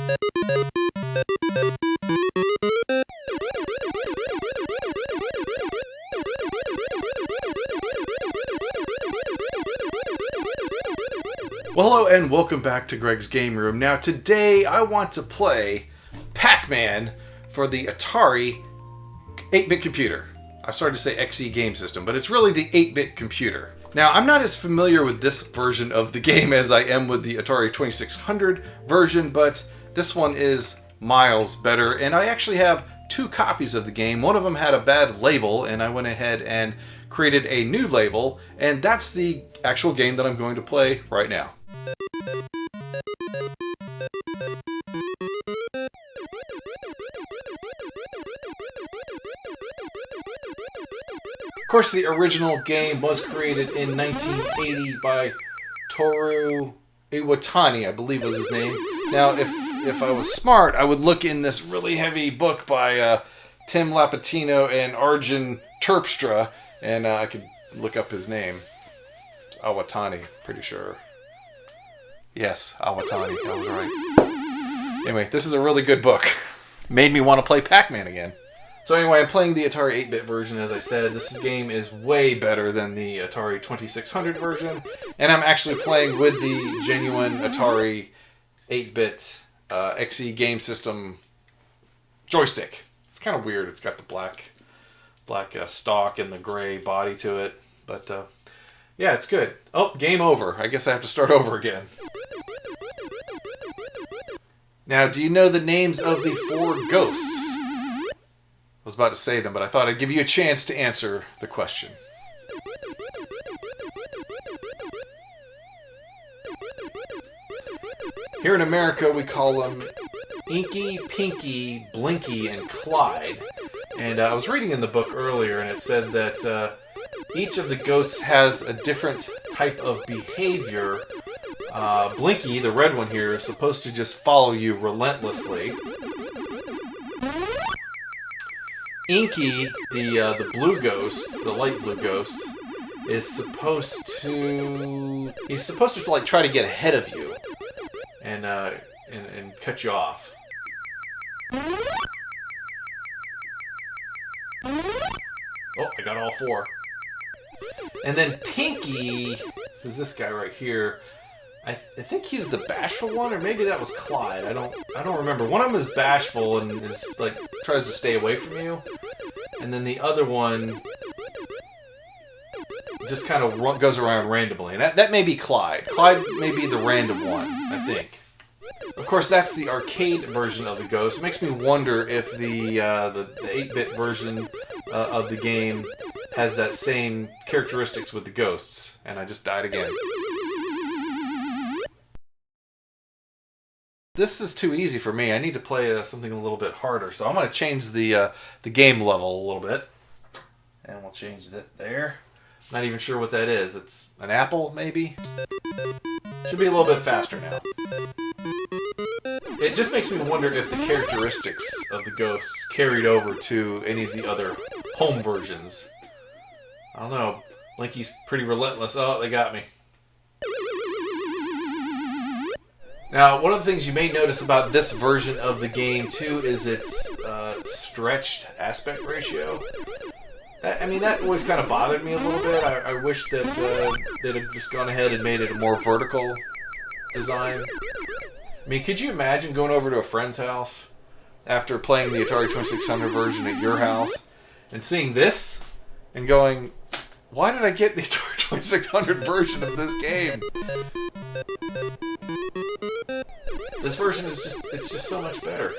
Well, hello and welcome back to Greg's Game Room. Now today I want to play Pac-Man for the Atari 8-bit computer. I started to say XE game system, but it's really the 8-bit computer. Now I'm not as familiar with this version of the game as I am with the Atari 2600 version, but this one is miles better, and I actually have two copies of the game. One of them had a bad label, and I went ahead and created a new label, and that's the actual game that I'm going to play right now. Of course, the original game was created in 1980 by Toru Iwatani, I believe was his name. Now, if I was smart, I would look in this really heavy book by Tim Lapatino and Arjun Terpstra, and I could look up his name. It's Iwatani, pretty sure. Yes, Iwatani, I was right. Anyway, this is a really good book. Made me want to play Pac-Man again. So anyway, I'm playing the Atari 8-bit version, as I said. This game is way better than the Atari 2600 version. And I'm actually playing with the genuine Atari 8-bit XE game system joystick. It's kind of weird. It's got the black stalk and the gray body to it. But yeah, it's good. Oh, game over. I guess I have to start over again. Now, do you know the names of the 4 ghosts? I was about to say them, but I thought I'd give you a chance to answer the question. Here in America, we call them Inky, Pinky, Blinky, and Clyde. And I was reading in the book earlier, and it said that each of the ghosts has a different type of behavior. Blinky, the red one here, is supposed to just follow you relentlessly. Inky, the blue ghost, the light blue ghost, is supposed to... He's supposed to like try to get ahead of you and cut you off. Oh, I got all 4. And then Pinky, who's this guy right here? I think he's the bashful one, or maybe that was Clyde. I don't remember. One of them is bashful and is like tries to stay away from you, and then the other one just kind of goes around randomly. And that may be Clyde. Clyde may be the random one, I think. Of course, that's the arcade version of the Ghost. It makes me wonder if the 8-bit version of the game has that same characteristics with the ghosts. And I just died again. This is too easy for me. I need to play something a little bit harder. So I'm going to change the game level a little bit. And we'll change that there. Not even sure what that is. It's an apple, maybe? Should be a little bit faster now. It just makes me wonder if the characteristics of the ghosts carried over to any of the other home versions. I don't know. Blinky's pretty relentless. Oh, they got me. Now, one of the things you may notice about this version of the game, too, is its stretched aspect ratio. That always kind of bothered me a little bit. I wish that they'd have just gone ahead and made it a more vertical design. I mean, could you imagine going over to a friend's house after playing the Atari 2600 version at your house and seeing this and going, why did I get the Atari 2600 version of this game? This version is just so much better.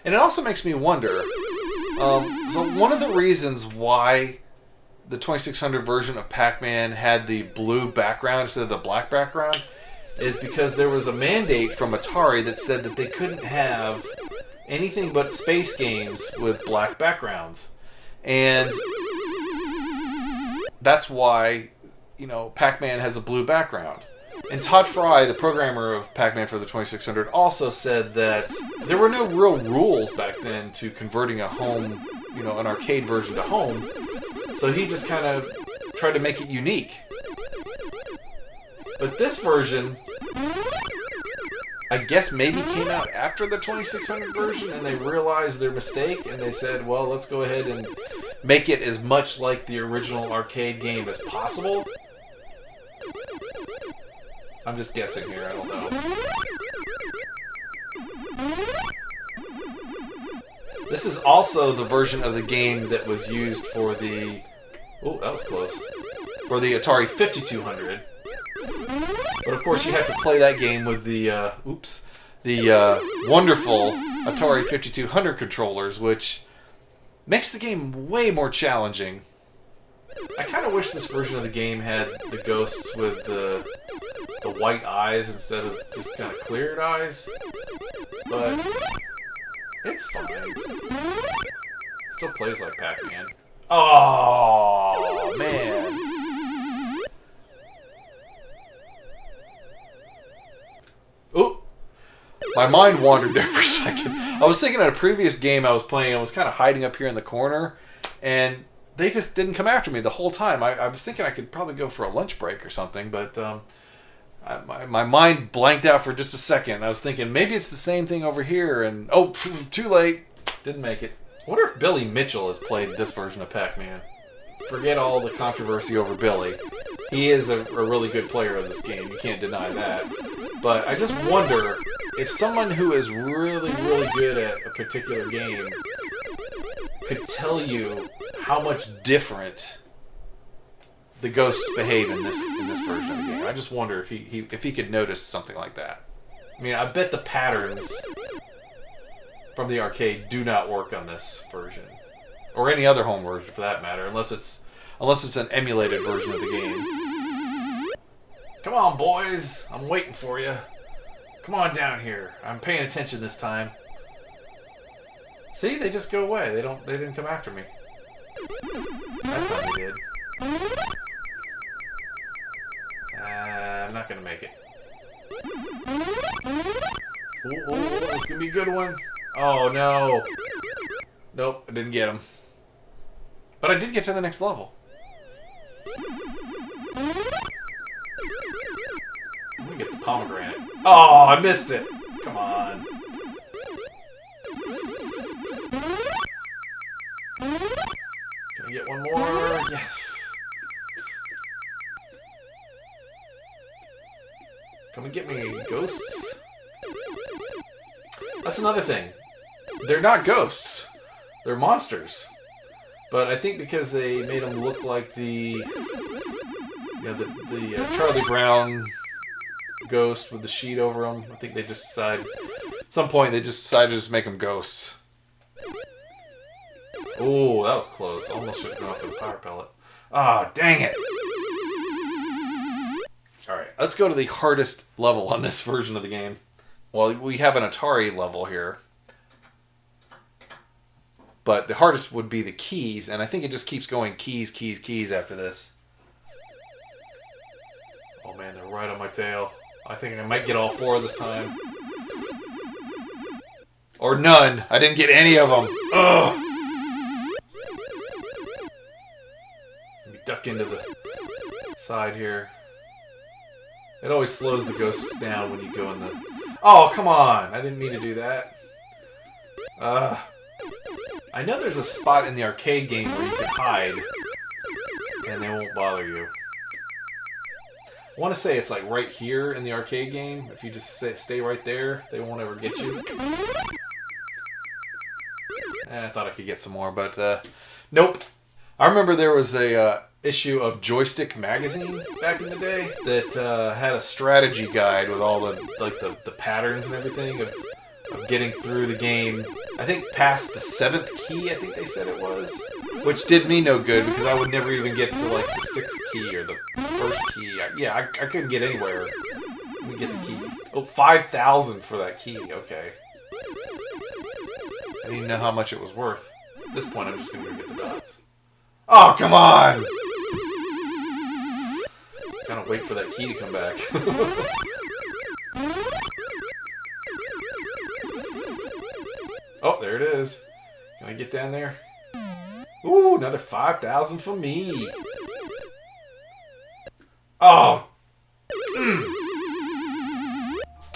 And it also makes me wonder, so one of the reasons why the 2600 version of Pac-Man had the blue background instead of the black background is because there was a mandate from Atari that said that they couldn't have anything but space games with black backgrounds. And that's why, Pac-Man has a blue background. And Todd Fry, the programmer of Pac-Man for the 2600, also said that there were no real rules back then to converting a home, an arcade version to home. So he just kind of tried to make it unique. But this version I guess maybe came out after the 2600 version, and they realized their mistake, and they said, well, let's go ahead and make it as much like the original arcade game as possible. I'm just guessing here, I don't know. This is also the version of the game that was used for the... Oh, that was close. For the Atari 5200. But of course you have to play that game with the, wonderful Atari 5200 controllers, which makes the game way more challenging. I kind of wish this version of the game had the ghosts with the white eyes instead of just kind of cleared eyes. But it's fine. Still plays like Pac-Man. Oh, man. Oh, my mind wandered there for a second. I was thinking of a previous game I was playing. I was kind of hiding up here in the corner, and they just didn't come after me the whole time. I was thinking I could probably go for a lunch break or something, but my mind blanked out for just a second. I was thinking maybe it's the same thing over here, and oh, too late. Didn't make it. I wonder if Billy Mitchell has played this version of Pac-Man. Forget all the controversy over Billy. He is a really good player of this game. You can't deny that. But I just wonder if someone who is really, really good at a particular game could tell you how much different the ghosts behave in this version of the game. I just wonder if he could notice something like that. I mean, I bet the patterns from the arcade do not work on this version, or any other home version for that matter, unless it's an emulated version of the game. Come on, boys! I'm waiting for you. Come on down here. I'm paying attention this time. See, they just go away. They didn't come after me. That time they did. I'm not gonna make it. Ooh, this is gonna be a good one. Oh no. Nope, I didn't get him. But I did get to the next level. I'm gonna get the pomegranate. Oh, I missed it. Come on. Can I get one more? Yes. Come and get me, ghosts. That's another thing. They're not ghosts. They're monsters. But I think because they made them look like the Charlie Brown ghost with the sheet over them, I think they just decided... At some point, they just decided to just make them ghosts. Oh, that was close. Almost should have gone off with a power pellet. Ah, dang it! Alright, let's go to the hardest level on this version of the game. Well, we have an Atari level here. But the hardest would be the keys, and I think it just keeps going keys, keys, keys after this. Oh man, they're right on my tail. I think I might get all four this time. Or none. I didn't get any of them. Ugh! Let me duck into the side here. It always slows the ghosts down when you go in the... Oh, come on! I didn't mean to do that. I know there's a spot in the arcade game where you can hide, and they won't bother you. I want to say it's like right here in the arcade game. If you just stay right there, they won't ever get you. I thought I could get some more, but nope. I remember there was a issue of Joystick magazine back in the day that had a strategy guide with all the patterns and everything of getting through the game. I think past the 7th key, I think they said it was. Which did me no good because I would never even get to like the 6th key or the 1st key. I couldn't get anywhere. Let me get the key. Oh, 5,000 for that key. Okay. I didn't know how much it was worth. At this point, I'm just going to go get the dots. Oh, come on! Kind of wait for that key to come back. Oh, there it is. Can I get down there? Ooh, another 5,000 for me. Oh!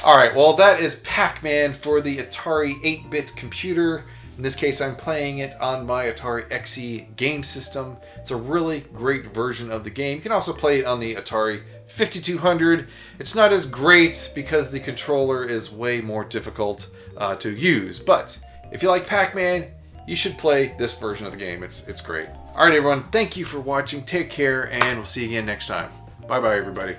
Alright, well that is Pac-Man for the Atari 8-bit computer. In this case, I'm playing it on my Atari XE game system. It's a really great version of the game. You can also play it on the Atari 5200. It's not as great because the controller is way more difficult to use. But if you like Pac-Man, you should play this version of the game. It's great. Alright everyone, thank you for watching. Take care, and we'll see you again next time. Bye-bye everybody.